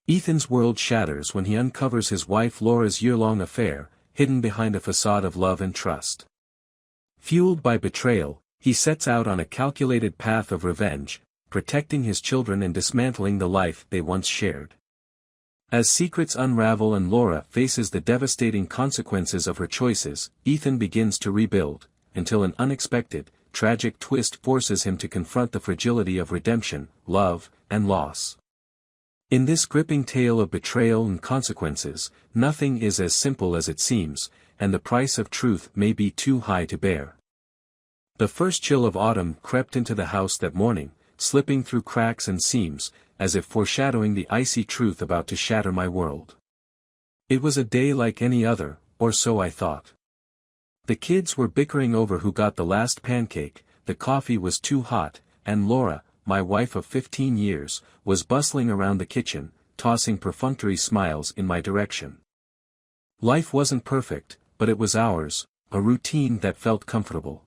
Ethan's world shatters when he uncovers his wife Laura's year-long affair, hidden behind a facade of love and trust. Fueled by betrayal, he sets out on a calculated path of revenge, protecting his children and dismantling the life they once shared. As secrets unravel and Laura faces the devastating consequences of her choices, Ethan begins to rebuild, until an unexpected, tragic twist forces him to confront the fragility of redemption, love, and loss. In this gripping tale of betrayal and consequences, nothing is as simple as it seems, and the price of truth may be too high to bear. The first chill of autumn crept into the house that morning, slipping through cracks and seams, as if foreshadowing the icy truth about to shatter my world. It was a day like any other, or so I thought. The kids were bickering over who got the last pancake, the coffee was too hot, and Laura, my wife of 15 years, was bustling around the kitchen, tossing perfunctory smiles in my direction. Life wasn't perfect, but it was ours, a routine that felt comfortable.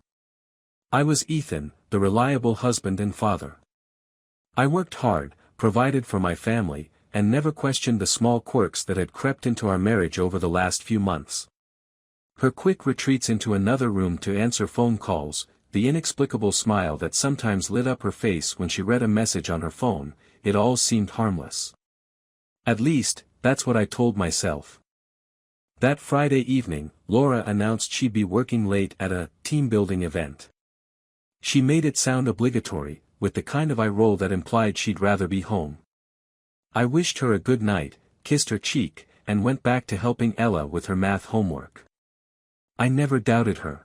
I was Ethan, the reliable husband and father. I worked hard, provided for my family, and never questioned the small quirks that had crept into our marriage over the last few months. Her quick retreats into another room to answer phone calls, the inexplicable smile that sometimes lit up her face when she read a message on her phone, it all seemed harmless. At least, that's what I told myself. That Friday evening, Laura announced she'd be working late at a team-building event. She made it sound obligatory, with the kind of eye roll that implied she'd rather be home. I wished her a good night, kissed her cheek, and went back to helping Ella with her math homework. I never doubted her.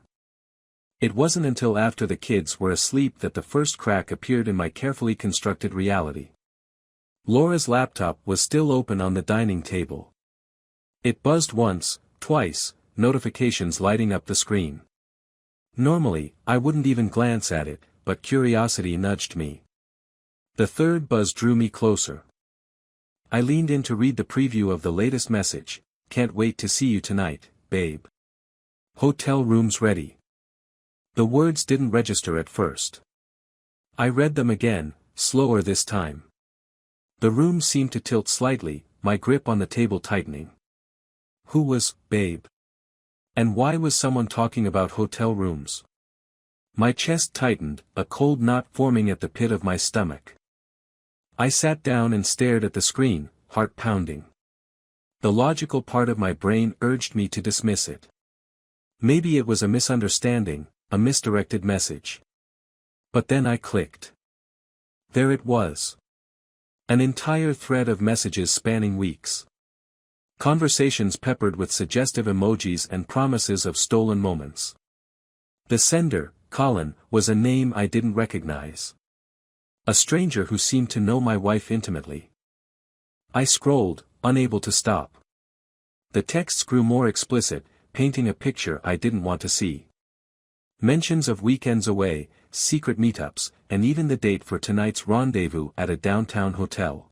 It wasn't until after the kids were asleep that the first crack appeared in my carefully constructed reality. Laura's laptop was still open on the dining table. It buzzed once, twice, notifications lighting up the screen. Normally, I wouldn't even glance at it, but curiosity nudged me. The third buzz drew me closer. I leaned in to read the preview of the latest message. "Can't wait to see you tonight, babe. Hotel room's ready." The words didn't register at first. I read them again, slower this time. The room seemed to tilt slightly, my grip on the table tightening. Who was babe? And why was someone talking about hotel rooms? My chest tightened, a cold knot forming at the pit of my stomach. I sat down and stared at the screen, heart pounding. The logical part of my brain urged me to dismiss it. Maybe it was a misunderstanding, a misdirected message. But then I clicked. There it was. An entire thread of messages spanning weeks. Conversations peppered with suggestive emojis and promises of stolen moments. The sender, Colin, was a name I didn't recognize. A stranger who seemed to know my wife intimately. I scrolled, unable to stop. The texts grew more explicit, painting a picture I didn't want to see. Mentions of weekends away, secret meetups, and even the date for tonight's rendezvous at a downtown hotel.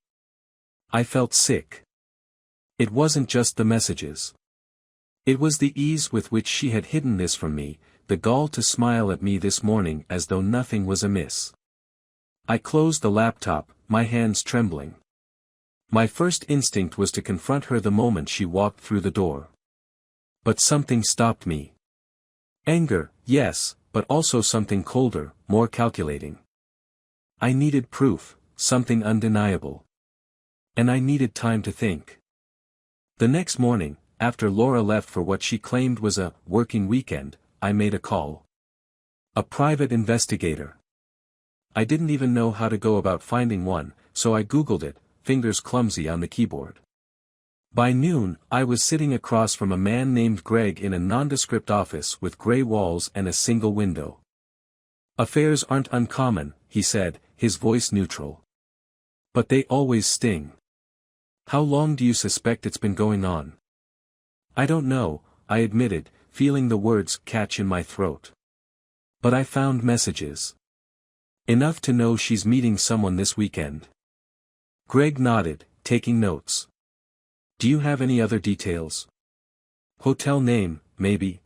I felt sick. It wasn't just the messages. It was the ease with which she had hidden this from me, the gall to smile at me this morning as though nothing was amiss. I closed the laptop, my hands trembling. My first instinct was to confront her the moment she walked through the door. But something stopped me. Anger, yes, but also something colder, more calculating. I needed proof, something undeniable. And I needed time to think. The next morning, after Laura left for what she claimed was a working weekend, I made a call. A private investigator. I didn't even know how to go about finding one, so I Googled it, fingers clumsy on the keyboard. By noon, I was sitting across from a man named Greg in a nondescript office with gray walls and a single window. "Affairs aren't uncommon," he said, his voice neutral. "But they always sting. How long do you suspect it's been going on?" "I don't know," I admitted, feeling the words catch in my throat. "But I found messages. Enough to know she's meeting someone this weekend." Greg nodded, taking notes. "Do you have any other details? Hotel name, maybe?"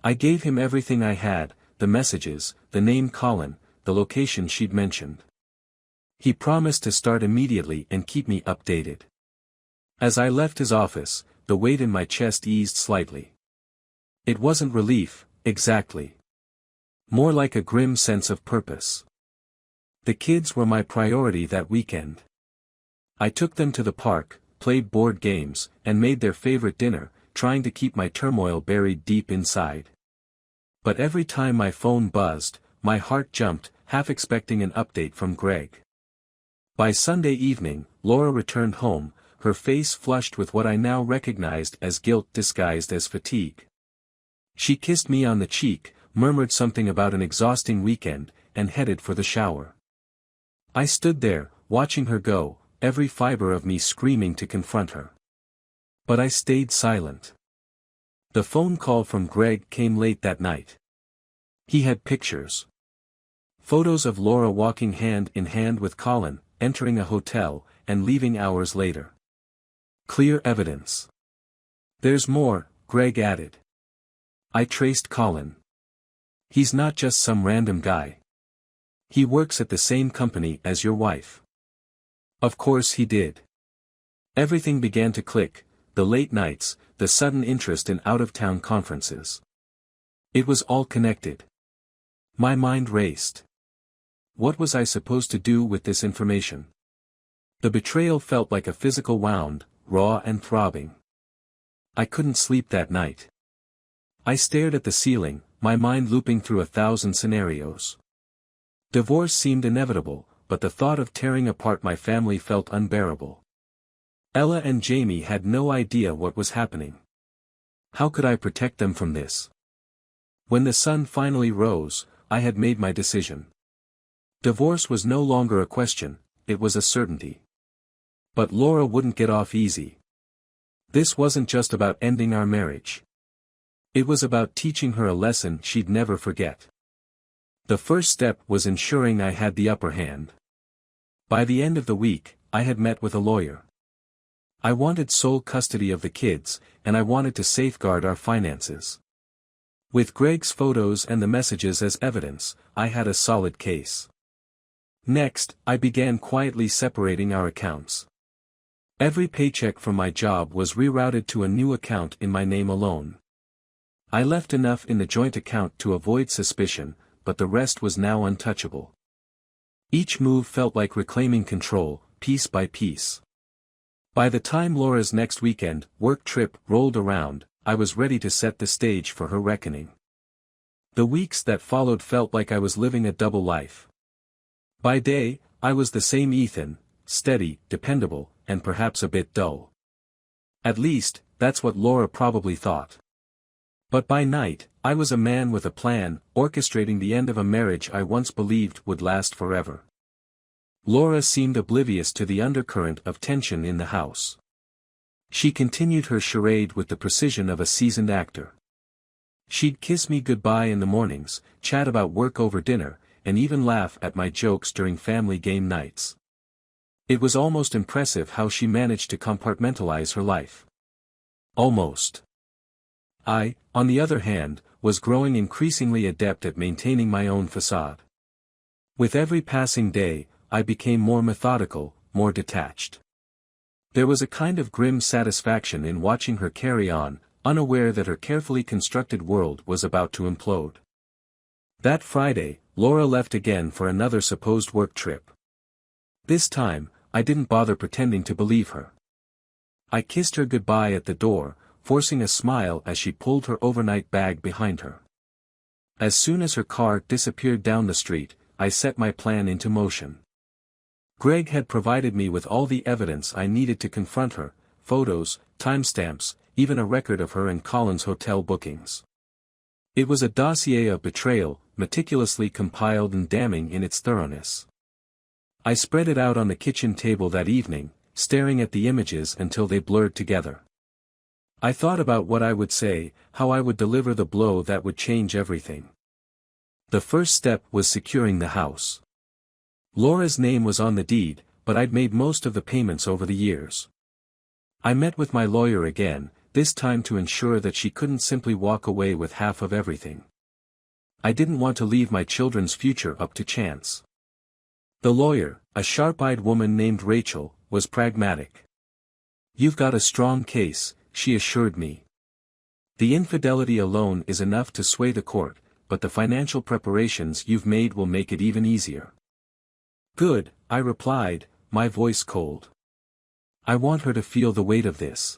I gave him everything I had, the messages, the name Colin, the location she'd mentioned. He promised to start immediately and keep me updated. As I left his office, the weight in my chest eased slightly. It wasn't relief, exactly. More like a grim sense of purpose. The kids were my priority that weekend. I took them to the park, played board games, and made their favorite dinner, trying to keep my turmoil buried deep inside. But every time my phone buzzed, my heart jumped, half expecting an update from Greg. By Sunday evening, Laura returned home, her face flushed with what I now recognized as guilt disguised as fatigue. She kissed me on the cheek, murmured something about an exhausting weekend, and headed for the shower. I stood there, watching her go, every fiber of me screaming to confront her. But I stayed silent. The phone call from Greg came late that night. He had pictures. Photos of Laura walking hand in hand with Colin, entering a hotel, and leaving hours later. Clear evidence. There's more, Greg added. I traced Colin. He's not just some random guy. He works at the same company as your wife. Of course he did. Everything began to click, the late nights, the sudden interest in out-of-town conferences. It was all connected. My mind raced. What was I supposed to do with this information? The betrayal felt like a physical wound, raw and throbbing. I couldn't sleep that night. I stared at the ceiling, my mind looping through 1,000 scenarios. Divorce seemed inevitable, but the thought of tearing apart my family felt unbearable. Ella and Jamie had no idea what was happening. How could I protect them from this? When the sun finally rose, I had made my decision. Divorce was no longer a question, it was a certainty. But Laura wouldn't get off easy. This wasn't just about ending our marriage. It was about teaching her a lesson she'd never forget. The first step was ensuring I had the upper hand. By the end of the week, I had met with a lawyer. I wanted sole custody of the kids, and I wanted to safeguard our finances. With Greg's photos and the messages as evidence, I had a solid case. Next, I began quietly separating our accounts. Every paycheck from my job was rerouted to a new account in my name alone. I left enough in the joint account to avoid suspicion, but the rest was now untouchable. Each move felt like reclaiming control, piece by piece. By the time Laura's next weekend work trip rolled around, I was ready to set the stage for her reckoning. The weeks that followed felt like I was living a double life. By day, I was the same Ethan, steady, dependable, and perhaps a bit dull. At least, that's what Laura probably thought. But by night, I was a man with a plan, orchestrating the end of a marriage I once believed would last forever. Laura seemed oblivious to the undercurrent of tension in the house. She continued her charade with the precision of a seasoned actor. She'd kiss me goodbye in the mornings, chat about work over dinner, and even laugh at my jokes during family game nights. It was almost impressive how she managed to compartmentalize her life. Almost. I, on the other hand, was growing increasingly adept at maintaining my own facade. With every passing day, I became more methodical, more detached. There was a kind of grim satisfaction in watching her carry on, unaware that her carefully constructed world was about to implode. That Friday, Laura left again for another supposed work trip. This time, I didn't bother pretending to believe her. I kissed her goodbye at the door, forcing a smile as she pulled her overnight bag behind her. As soon as her car disappeared down the street, I set my plan into motion. Greg had provided me with all the evidence I needed to confront her, photos, timestamps, even a record of her and Colin's hotel bookings. It was a dossier of betrayal, meticulously compiled and damning in its thoroughness. I spread it out on the kitchen table that evening, staring at the images until they blurred together. I thought about what I would say, how I would deliver the blow that would change everything. The first step was securing the house. Laura's name was on the deed, but I'd made most of the payments over the years. I met with my lawyer again, this time to ensure that she couldn't simply walk away with half of everything. I didn't want to leave my children's future up to chance. The lawyer, a sharp-eyed woman named Rachel, was pragmatic. You've got a strong case, she assured me. The infidelity alone is enough to sway the court, but the financial preparations you've made will make it even easier. Good, I replied, my voice cold. I want her to feel the weight of this.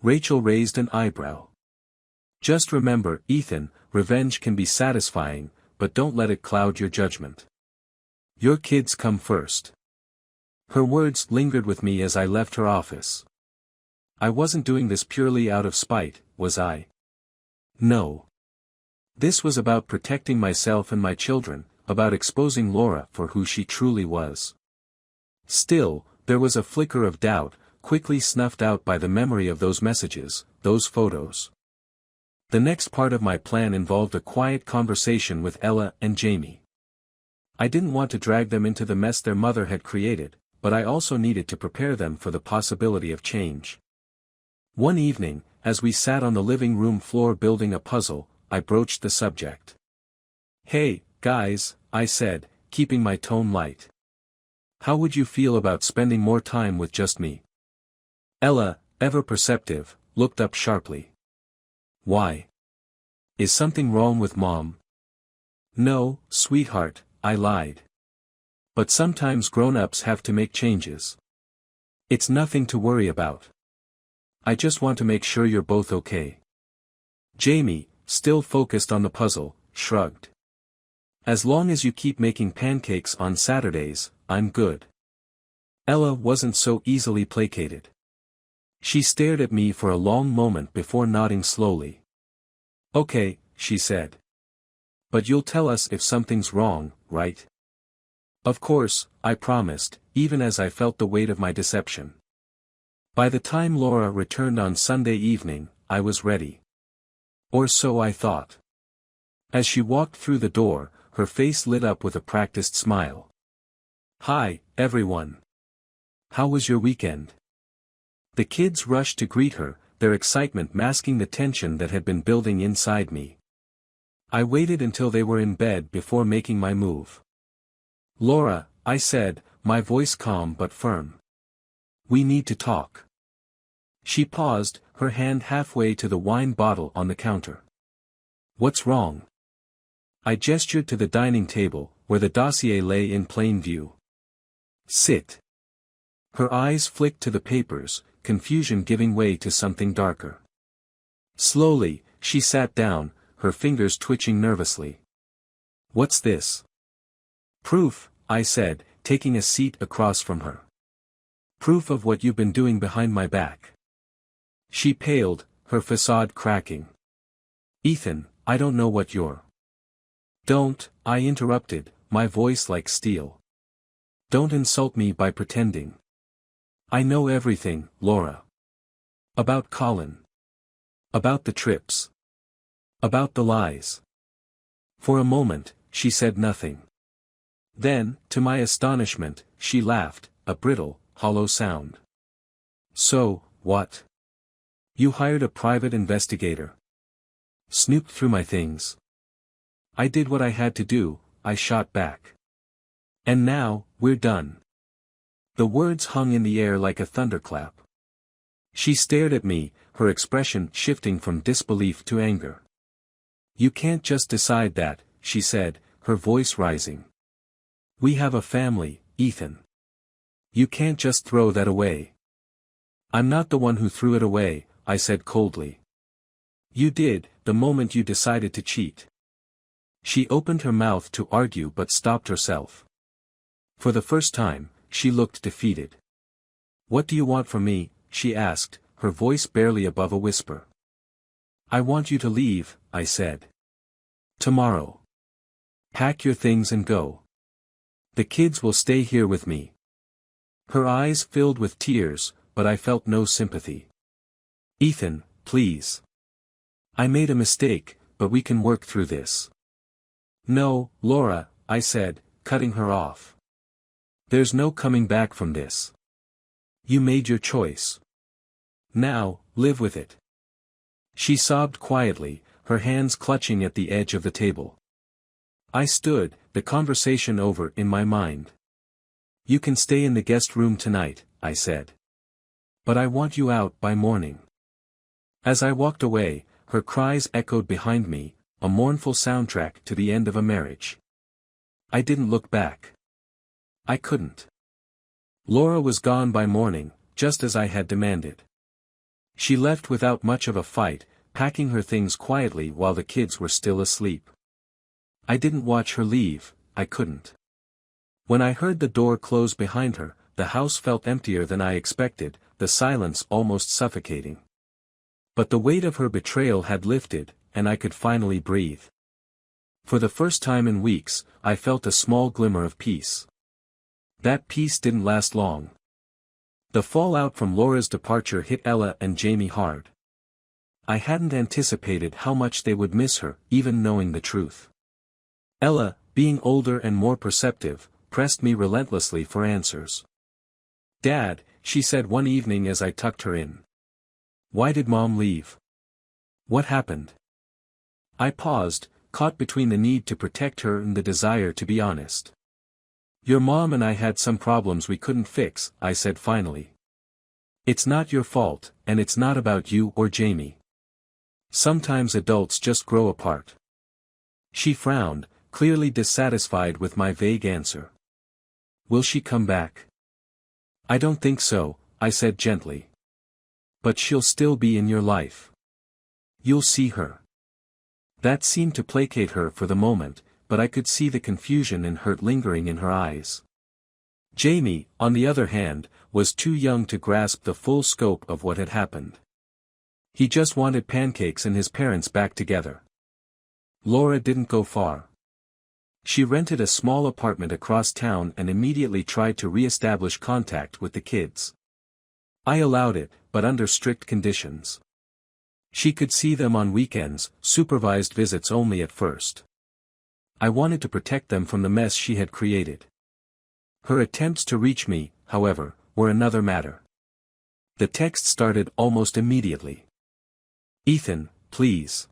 Rachel raised an eyebrow. Just remember, Ethan, revenge can be satisfying, but don't let it cloud your judgment. Your kids come first. Her words lingered with me as I left her office. I wasn't doing this purely out of spite, was I? No. This was about protecting myself and my children, about exposing Laura for who she truly was. Still, there was a flicker of doubt, quickly snuffed out by the memory of those messages, those photos. The next part of my plan involved a quiet conversation with Ella and Jamie. I didn't want to drag them into the mess their mother had created, but I also needed to prepare them for the possibility of change. One evening, as we sat on the living room floor building a puzzle, I broached the subject. Hey, guys, I said, keeping my tone light. How would you feel about spending more time with just me? Ella, ever perceptive, looked up sharply. Why? Is something wrong with Mom? No, sweetheart, I lied. But sometimes grown-ups have to make changes. It's nothing to worry about. I just want to make sure you're both okay. Jamie, still focused on the puzzle, shrugged. As long as you keep making pancakes on Saturdays, I'm good. Ella wasn't so easily placated. She stared at me for a long moment before nodding slowly. Okay, she said. But you'll tell us if something's wrong, right? Of course, I promised, even as I felt the weight of my deception. By the time Laura returned on Sunday evening, I was ready. Or so I thought. As she walked through the door, her face lit up with a practiced smile. Hi, everyone. How was your weekend? The kids rushed to greet her, their excitement masking the tension that had been building inside me. I waited until they were in bed before making my move. Laura, I said, my voice calm but firm. We need to talk. She paused, her hand halfway to the wine bottle on the counter. What's wrong? I gestured to the dining table, where the dossier lay in plain view. Sit. Her eyes flicked to the papers, confusion giving way to something darker. Slowly, she sat down, her fingers twitching nervously. What's this? Proof, I said, taking a seat across from her. Proof of what you've been doing behind my back. She paled, her facade cracking. Ethan, I don't know what you're. Don't, I interrupted, my voice like steel. Don't insult me by pretending. I know everything, Laura. About Colin. About the trips. About the lies. For a moment, she said nothing. Then, to my astonishment, she laughed, a brittle, hollow sound. So, what? You hired a private investigator. Snooped through my things. I did what I had to do, I shot back. And now, we're done. The words hung in the air like a thunderclap. She stared at me, her expression shifting from disbelief to anger. You can't just decide that, she said, her voice rising. We have a family, Ethan. You can't just throw that away. I'm not the one who threw it away, I said coldly. You did, the moment you decided to cheat. She opened her mouth to argue but stopped herself. For the first time, she looked defeated. What do you want from me? She asked, her voice barely above a whisper. I want you to leave, I said. Tomorrow. Pack your things and go. The kids will stay here with me. Her eyes filled with tears, but I felt no sympathy. Ethan, please. I made a mistake, but we can work through this. No, Laura, I said, cutting her off. There's no coming back from this. You made your choice. Now, live with it. She sobbed quietly, her hands clutching at the edge of the table. I stood, the conversation over in my mind. You can stay in the guest room tonight, I said. But I want you out by morning. As I walked away, her cries echoed behind me, a mournful soundtrack to the end of a marriage. I didn't look back. I couldn't. Laura was gone by morning, just as I had demanded. She left without much of a fight, packing her things quietly while the kids were still asleep. I didn't watch her leave, I couldn't. When I heard the door close behind her, the house felt emptier than I expected, the silence almost suffocating. But the weight of her betrayal had lifted, and I could finally breathe. For the first time in weeks, I felt a small glimmer of peace. That peace didn't last long. The fallout from Laura's departure hit Ella and Jamie hard. I hadn't anticipated how much they would miss her, even knowing the truth. Ella, being older and more perceptive, pressed me relentlessly for answers. "Dad," she said one evening as I tucked her in. "Why did Mom leave? What happened?" I paused, caught between the need to protect her and the desire to be honest. "Your mom and I had some problems we couldn't fix," I said finally. "It's not your fault, and it's not about you or Jamie. Sometimes adults just grow apart." She frowned, clearly dissatisfied with my vague answer. "Will she come back?" "I don't think so," I said gently. "But she'll still be in your life. You'll see her." That seemed to placate her for the moment, but I could see the confusion and hurt lingering in her eyes. Jamie, on the other hand, was too young to grasp the full scope of what had happened. He just wanted pancakes and his parents back together. Laura didn't go far. She rented a small apartment across town and immediately tried to re-establish contact with the kids. I allowed it, but under strict conditions. She could see them on weekends, supervised visits only at first. I wanted to protect them from the mess she had created. Her attempts to reach me, however, were another matter. The text started almost immediately. "Ethan, please.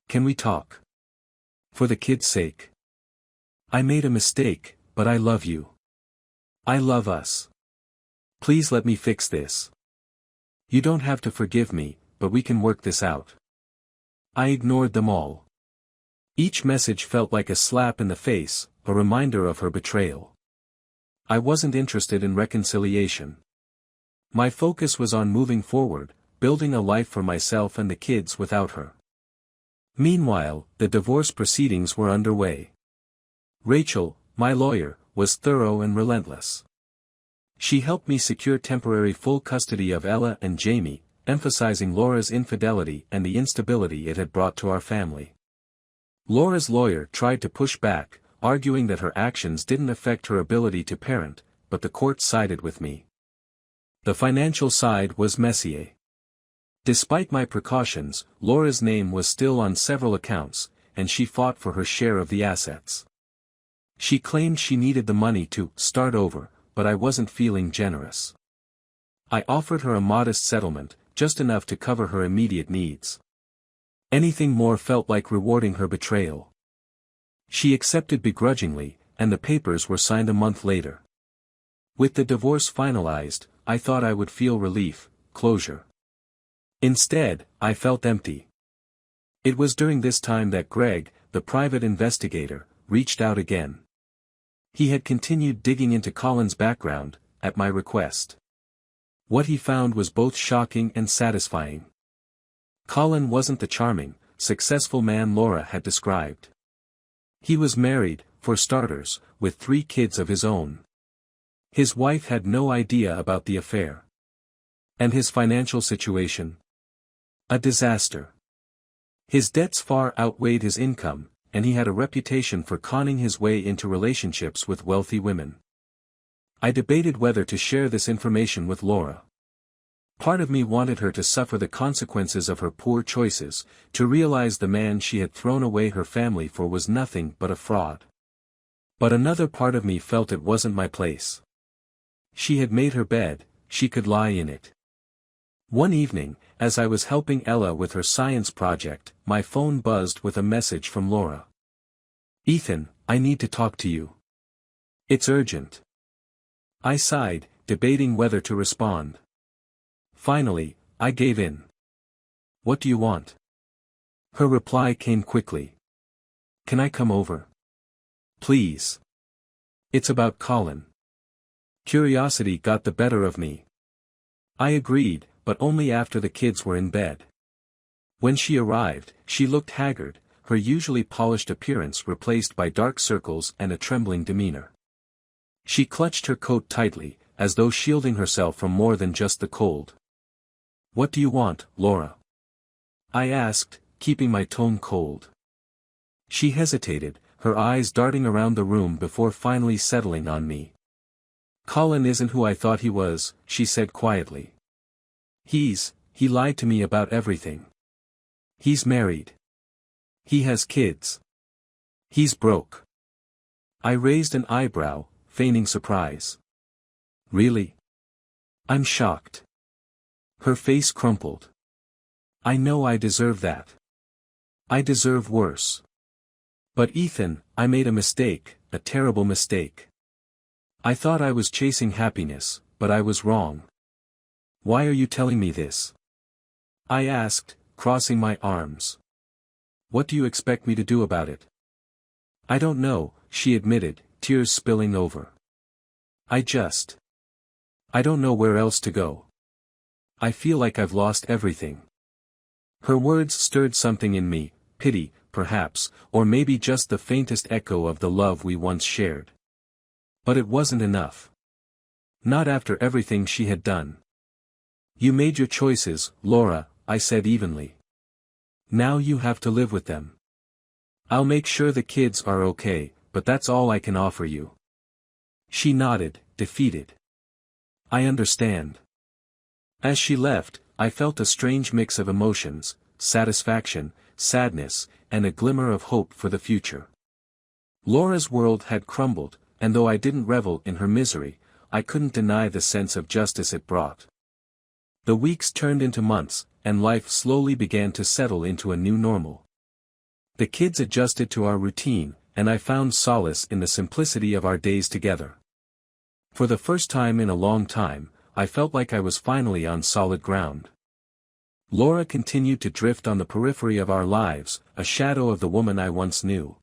Can we talk? For the kids' sake. I made a mistake, but I love you. I love us. Please let me fix this. You don't have to forgive me, but we can work this out." I ignored them all. Each message felt like a slap in the face, a reminder of her betrayal. I wasn't interested in reconciliation. My focus was on moving forward, building a life for myself and the kids without her. Meanwhile, the divorce proceedings were underway. Rachel, my lawyer, was thorough and relentless. She helped me secure temporary full custody of Ella and Jamie, emphasizing Laura's infidelity and the instability it had brought to our family. Laura's lawyer tried to push back, arguing that her actions didn't affect her ability to parent, but the court sided with me. The financial side was messier. Despite my precautions, Laura's name was still on several accounts, and she fought for her share of the assets. She claimed she needed the money to start over, but I wasn't feeling generous. I offered her a modest settlement, just enough to cover her immediate needs. Anything more felt like rewarding her betrayal. She accepted begrudgingly, and the papers were signed a month later. With the divorce finalized, I thought I would feel relief, closure. Instead, I felt empty. It was during this time that Greg, the private investigator, reached out again. He had continued digging into Colin's background, at my request. What he found was both shocking and satisfying. Colin wasn't the charming, successful man Laura had described. He was married, for starters, with 3 kids of his own. His wife had no idea about the affair. And his financial situation? A disaster. His debts far outweighed his income, and he had a reputation for conning his way into relationships with wealthy women. I debated whether to share this information with Laura. Part of me wanted her to suffer the consequences of her poor choices, to realize the man she had thrown away her family for was nothing but a fraud. But another part of me felt it wasn't my place. She had made her bed, she could lie in it. One evening, as I was helping Ella with her science project, my phone buzzed with a message from Laura. "Ethan, I need to talk to you. It's urgent." I sighed, debating whether to respond. Finally, I gave in. What do you want? Her reply came quickly. Can I come over? Please. It's about Colin. Curiosity got the better of me. I agreed, but only after the kids were in bed. When she arrived, she looked haggard, her usually polished appearance replaced by dark circles and a trembling demeanor. She clutched her coat tightly, as though shielding herself from more than just the cold. What do you want, Laura? I asked, keeping my tone cold. She hesitated, her eyes darting around the room before finally settling on me. Colin isn't who I thought he was, she said quietly. He lied to me about everything. He's married. He has kids. He's broke. I raised an eyebrow, feigning surprise. Really? I'm shocked. Her face crumpled. I know I deserve that. I deserve worse. But Ethan, I made a mistake, a terrible mistake. I thought I was chasing happiness, but I was wrong. Why are you telling me this? I asked, crossing my arms. What do you expect me to do about it? I don't know, she admitted, tears spilling over. I don't know where else to go. I feel like I've lost everything. Her words stirred something in me, pity, perhaps, or maybe just the faintest echo of the love we once shared. But it wasn't enough. Not after everything she had done. You made your choices, Laura, I said evenly. Now you have to live with them. I'll make sure the kids are okay, but that's all I can offer you. She nodded, defeated. I understand. As she left, I felt a strange mix of emotions, satisfaction, sadness, and a glimmer of hope for the future. Laura's world had crumbled, and though I didn't revel in her misery, I couldn't deny the sense of justice it brought. The weeks turned into months, and life slowly began to settle into a new normal. The kids adjusted to our routine, and I found solace in the simplicity of our days together. For the first time in a long time, I felt like I was finally on solid ground. Laura continued to drift on the periphery of our lives, a shadow of the woman I once knew.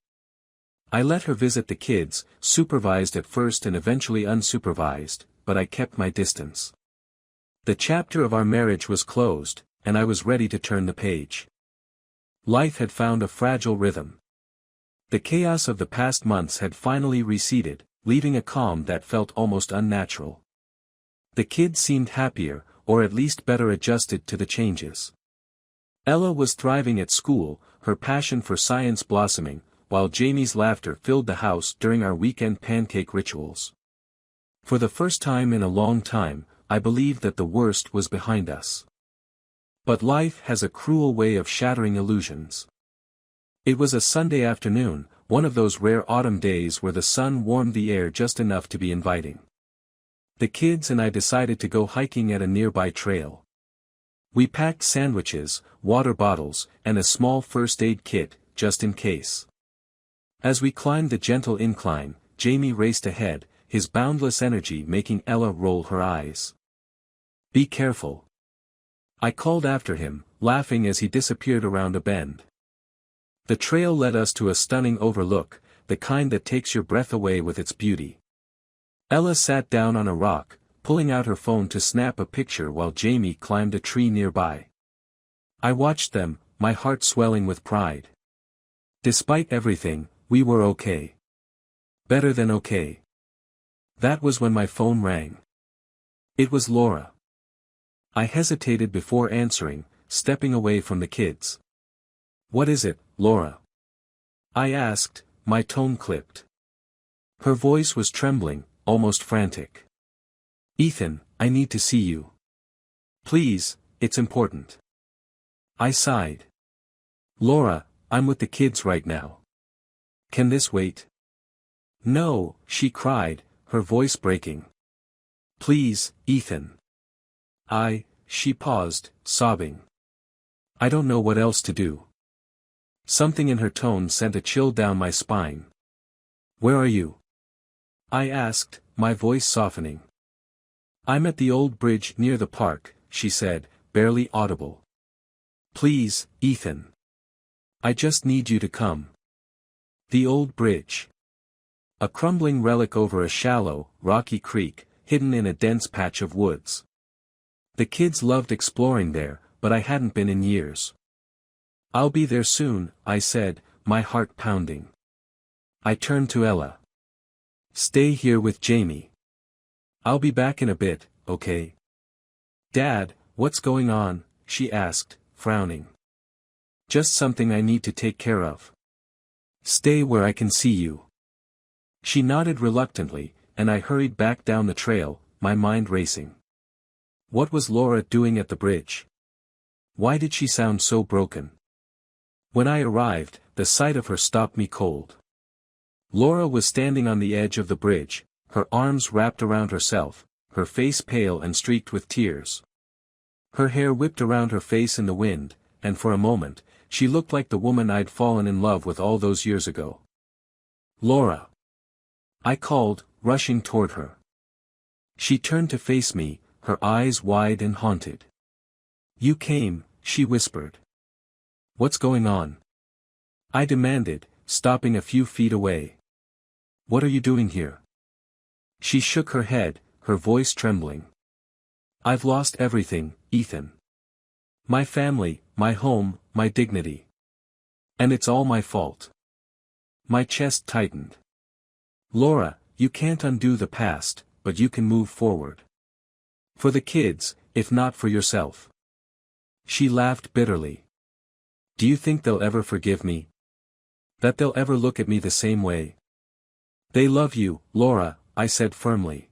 I let her visit the kids, supervised at first and eventually unsupervised, but I kept my distance. The chapter of our marriage was closed, and I was ready to turn the page. Life had found a fragile rhythm. The chaos of the past months had finally receded, leaving a calm that felt almost unnatural. The kids seemed happier, or at least better adjusted to the changes. Ella was thriving at school, her passion for science blossoming, while Jamie's laughter filled the house during our weekend pancake rituals. For the first time in a long time, I believed that the worst was behind us. But life has a cruel way of shattering illusions. It was a Sunday afternoon, one of those rare autumn days where the sun warmed the air just enough to be inviting. The kids and I decided to go hiking at a nearby trail. We packed sandwiches, water bottles, and a small first aid kit, just in case. As we climbed the gentle incline, Jamie raced ahead, his boundless energy making Ella roll her eyes. Be careful. I called after him, laughing as he disappeared around a bend. The trail led us to a stunning overlook, the kind that takes your breath away with its beauty. Ella sat down on a rock, pulling out her phone to snap a picture while Jamie climbed a tree nearby. I watched them, my heart swelling with pride. Despite everything, we were okay. Better than okay. That was when my phone rang. It was Laura. I hesitated before answering, stepping away from the kids. What is it, Laura? I asked, my tone clipped. Her voice was trembling, almost frantic. Ethan, I need to see you. Please, it's important. I sighed. Laura, I'm with the kids right now. Can this wait? No, she cried, her voice breaking. Please, Ethan. She paused, sobbing. I don't know what else to do. Something in her tone sent a chill down my spine. Where are you? I asked, my voice softening. I'm at the old bridge near the park, she said, barely audible. Please, Ethan. I just need you to come. The old bridge. A crumbling relic over a shallow, rocky creek, hidden in a dense patch of woods. The kids loved exploring there, but I hadn't been in years. I'll be there soon, I said, my heart pounding. I turned to Ella. Stay here with Jamie. I'll be back in a bit, okay? Dad, what's going on? She asked, frowning. Just something I need to take care of. Stay where I can see you. She nodded reluctantly, and I hurried back down the trail, my mind racing. What was Laura doing at the bridge? Why did she sound so broken? When I arrived, the sight of her stopped me cold. Laura was standing on the edge of the bridge, her arms wrapped around herself, her face pale and streaked with tears. Her hair whipped around her face in the wind, and for a moment, she looked like the woman I'd fallen in love with all those years ago. Laura! I called, rushing toward her. She turned to face me, her eyes wide and haunted. You came, she whispered. What's going on? I demanded, stopping a few feet away. What are you doing here? She shook her head, her voice trembling. I've lost everything, Ethan. My family, my home, my dignity. And it's all my fault. My chest tightened. Laura, you can't undo the past, but you can move forward. For the kids, if not for yourself. She laughed bitterly. Do you think they'll ever forgive me? That they'll ever look at me the same way? They love you, Laura, I said firmly.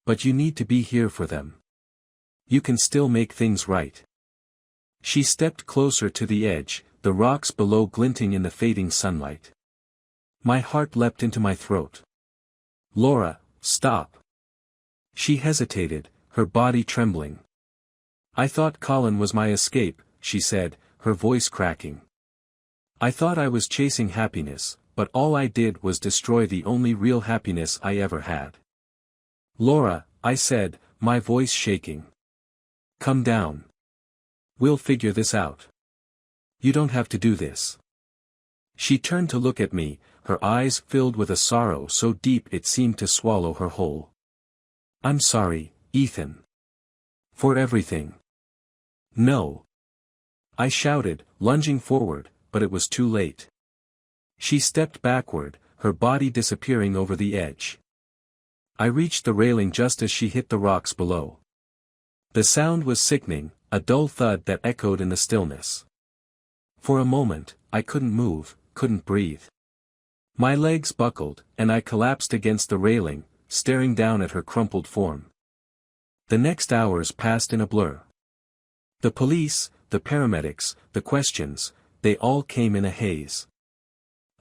But you need to be here for them. You can still make things right. She stepped closer to the edge, the rocks below glinting in the fading sunlight. My heart leapt into my throat. Laura, stop. She hesitated, her body trembling. I thought Colin was my escape, she said, her voice cracking. I thought I was chasing happiness, but all I did was destroy the only real happiness I ever had. Laura, I said, my voice shaking. Come down. We'll figure this out. You don't have to do this. She turned to look at me, her eyes filled with a sorrow so deep it seemed to swallow her whole. I'm sorry, Ethan. For everything. No. I shouted, lunging forward, but it was too late. She stepped backward, her body disappearing over the edge. I reached the railing just as she hit the rocks below. The sound was sickening, a dull thud that echoed in the stillness. For a moment, I couldn't move, couldn't breathe. My legs buckled, and I collapsed against the railing, staring down at her crumpled form. The next hours passed in a blur. The police, the paramedics, the questions, they all came in a haze.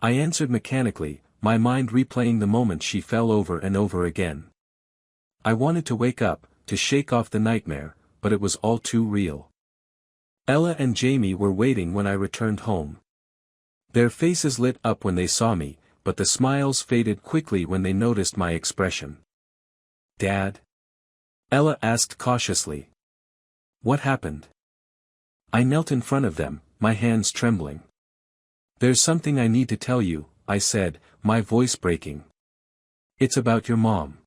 I answered mechanically, my mind replaying the moment she fell over and over again. I wanted to wake up, to shake off the nightmare, but it was all too real. Ella and Jamie were waiting when I returned home. Their faces lit up when they saw me, but the smiles faded quickly when they noticed my expression. Dad? Ella asked cautiously. What happened? I knelt in front of them, my hands trembling. There's something I need to tell you, I said, my voice breaking. It's about your mom.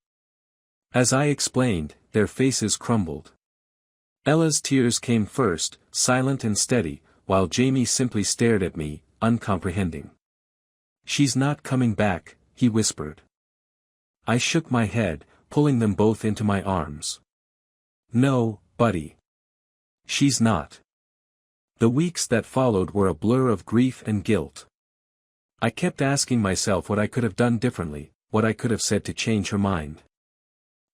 As I explained, their faces crumbled. Ella's tears came first, silent and steady, while Jamie simply stared at me, uncomprehending. She's not coming back, he whispered. I shook my head, pulling them both into my arms. No, buddy. She's not. The weeks that followed were a blur of grief and guilt. I kept asking myself what I could have done differently, what I could have said to change her mind.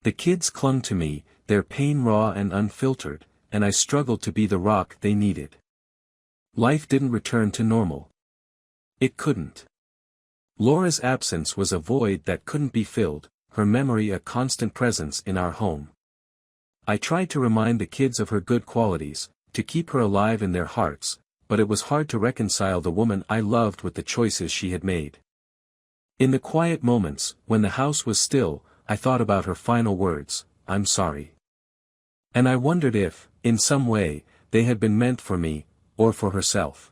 The kids clung to me, their pain raw and unfiltered, and I struggled to be the rock they needed. Life didn't return to normal. It couldn't. Laura's absence was a void that couldn't be filled, her memory a constant presence in our home. I tried to remind the kids of her good qualities, to keep her alive in their hearts, but it was hard to reconcile the woman I loved with the choices she had made. In the quiet moments, when the house was still, I thought about her final words, I'm sorry. And I wondered if, in some way, they had been meant for me, or for herself.